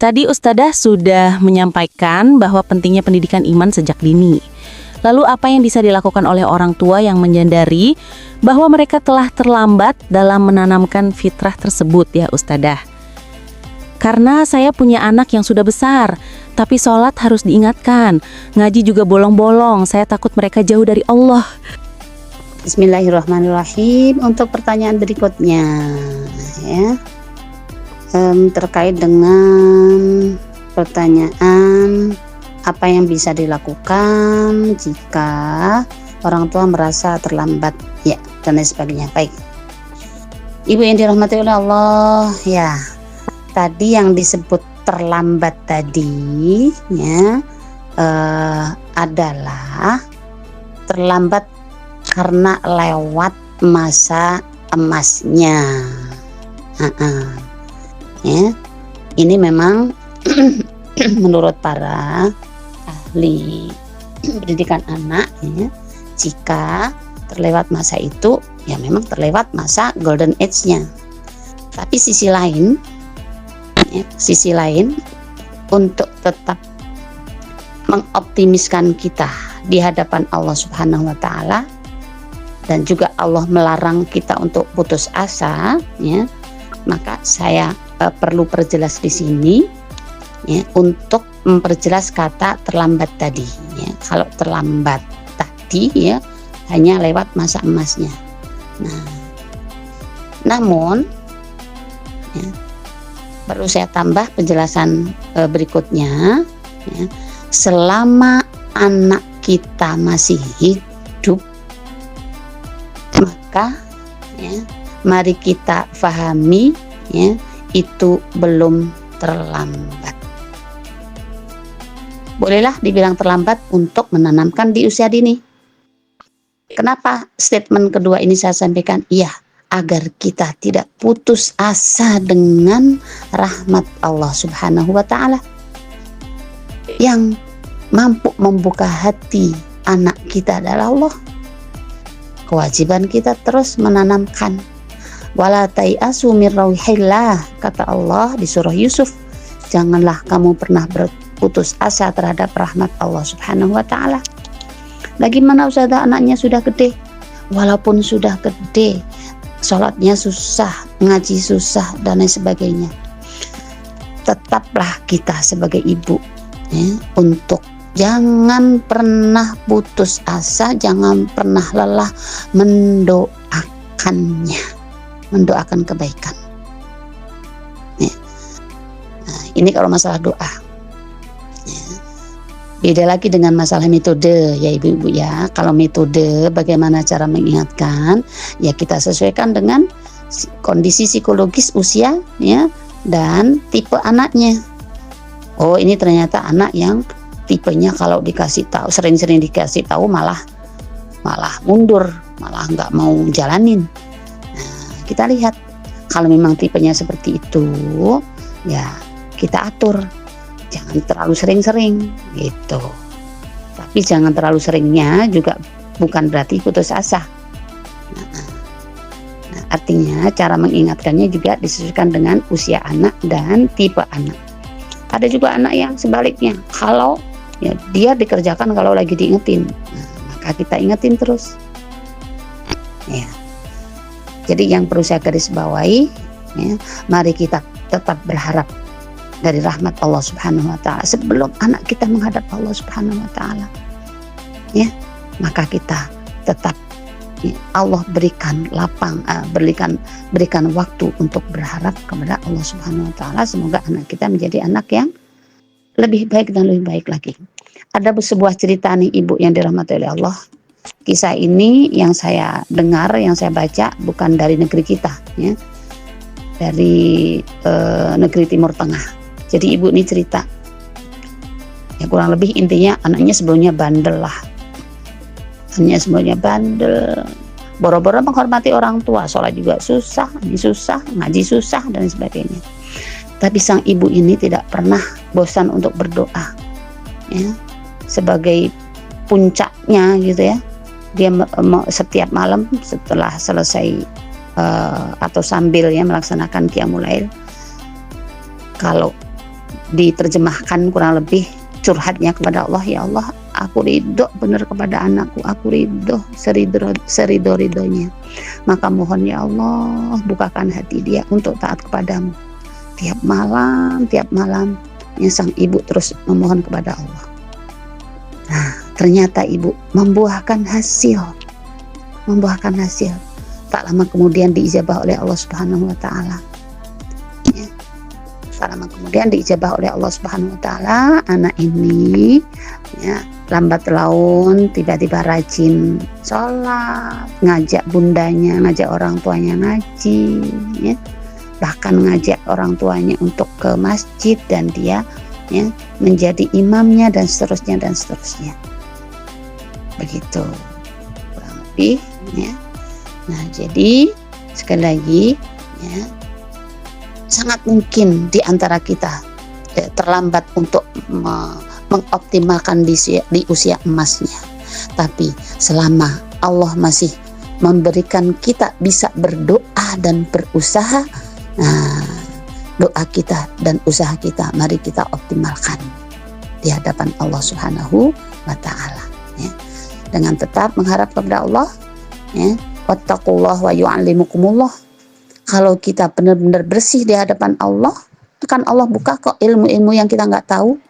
Tadi Ustadzah sudah menyampaikan bahwa pentingnya pendidikan iman sejak dini. Lalu apa yang bisa dilakukan oleh orang tua yang menyadari bahwa mereka telah terlambat dalam menanamkan fitrah tersebut ya Ustadzah? Karena saya punya anak yang sudah besar, tapi sholat harus diingatkan. Ngaji juga bolong-bolong, saya takut mereka jauh dari Allah. Bismillahirrahmanirrahim. Untuk pertanyaan berikutnya ya, terkait dengan pertanyaan apa yang bisa dilakukan jika orang tua merasa terlambat ya dan lain sebagainya. Baik, Ibu yang dirahmati oleh Allah ya, tadi yang disebut terlambat tadi ya adalah terlambat karena lewat masa emasnya. Ya, ini memang menurut para ahli pendidikan anak ya, jika terlewat masa itu ya memang terlewat masa golden age-nya. Tapi sisi lain untuk tetap mengoptimiskan kita di hadapan Allah Subhanahu wa taala, dan juga Allah melarang kita untuk putus asa ya, maka saya perlu perjelas di sini ya, untuk memperjelas kata terlambat tadi ya. Kalau terlambat tadi ya hanya lewat masa emasnya. Nah, namun ya, perlu saya tambah penjelasan berikutnya ya. Selama anak kita masih hidup, maka ya, mari kita pahami ya, itu belum terlambat. Bolehlah dibilang terlambat untuk menanamkan di usia dini. Kenapa statement kedua ini saya sampaikan? Iya, agar kita tidak putus asa dengan rahmat Allah Subhanahu wa taala. Yang mampu membuka hati anak kita adalah Allah. Kewajiban kita terus menanamkan. Wala tai'asu mir rauhillah, kata Allah di surah Yusuf, janganlah kamu pernah berputus asa terhadap rahmat Allah Subhanahu wa taala. Bagaimana Ustazah, anaknya sudah gede? Walaupun sudah gede, sholatnya susah, ngaji susah dan lain sebagainya, tetaplah kita sebagai ibu ya, untuk jangan pernah putus asa, jangan pernah lelah mendoakan kebaikan ya. Nah, ini kalau masalah doa ya. Beda lagi dengan masalah metode ya ibu-ibu ya. Kalau metode bagaimana cara mengingatkan ya, kita sesuaikan dengan kondisi psikologis usia ya dan tipe anaknya. Oh, ini ternyata anak yang tipenya kalau dikasih tahu, sering-sering dikasih tahu malah mundur, malah nggak mau jalanin. Nah, kita lihat kalau memang tipenya seperti itu ya kita atur, jangan terlalu sering-sering gitu. Tapi jangan terlalu seringnya juga bukan berarti putus asa. Nah, artinya cara mengingatkannya juga disesuaikan dengan usia anak dan tipe anak. Ada juga anak yang sebaliknya, kalau ya dia dikerjakan kalau lagi diingetin, nah, maka kita ingetin terus ya. Jadi yang perlu saya garis bawahi ya, mari kita tetap berharap dari rahmat Allah Subhanahu wa taala sebelum anak kita menghadap Allah Subhanahu wa taala ya. Maka kita tetap ya, Allah berikan berikan waktu untuk berharap kepada Allah Subhanahu wa taala, semoga anak kita menjadi anak yang lebih baik dan lebih baik lagi. Ada sebuah cerita nih ibu yang dirahmati oleh Allah. Kisah ini yang saya dengar, yang saya baca bukan dari negeri kita ya, dari negeri Timur Tengah. Jadi ibu ini cerita ya, kurang lebih intinya anaknya sebelumnya bandel lah. Anaknya sebelumnya bandel, boro-boro menghormati orang tua, sholat juga susah, ngaji susah dan sebagainya. Tapi sang ibu ini tidak pernah bosan untuk berdoa ya, sebagai puncaknya gitu ya. Dia setiap malam setelah selesai atau sambil ya melaksanakan qiyamul lail, kalau diterjemahkan kurang lebih curhatnya kepada Allah, ya Allah, aku ridho benar kepada anakku, aku ridho serido-ridonya. Maka mohon ya Allah, bukakan hati dia untuk taat kepadamu. Tiap malam ya, sang ibu terus memohon kepada Allah. Nah, ternyata ibu membuahkan hasil. Tak lama kemudian diijabah oleh Allah Subhanahu wa taala. Ya. Tak lama kemudian diijabah oleh Allah Subhanahu wa taala, anak ini ya, lambat laun tiba-tiba rajin sholat, ngajak bundanya, ngajak orang tuanya ngaji, ya. Bahkan ngajak orang tuanya untuk ke masjid, dan dia ya, menjadi imamnya dan seterusnya. Begitu kurang lebih ya. Nah, jadi sekali lagi ya, sangat mungkin di antara kita terlambat untuk mengoptimalkan di usia emasnya. Tapi selama Allah masih memberikan kita bisa berdoa dan berusaha, nah, doa kita dan usaha kita mari kita optimalkan di hadapan Allah Subhanahu wa taala ya. Dengan tetap mengharap kepada Allah ya. Wattaqullah wa yu'allimukumullah. Kalau kita benar-benar bersih di hadapan Allah, kan Allah buka kok ilmu-ilmu yang kita nggak tahu.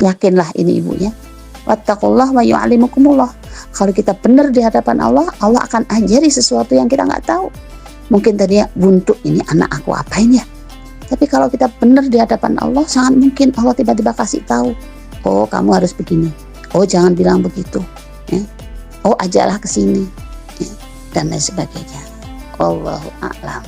Yakinlah ini ibunya. Wattaqullah wa yu'allimukumullah. Kalau kita benar di hadapan Allah, Allah akan ajari sesuatu yang kita nggak tahu. Mungkin tadinya buntu, ini anak aku apain ya? Tapi kalau kita benar di hadapan Allah, sangat mungkin Allah tiba-tiba kasih tahu. Oh, kamu harus begini. Oh, jangan bilang begitu. Ya. Oh, ajaklah ke sini. Ya. Dan lain sebagainya. Allahu a'lam.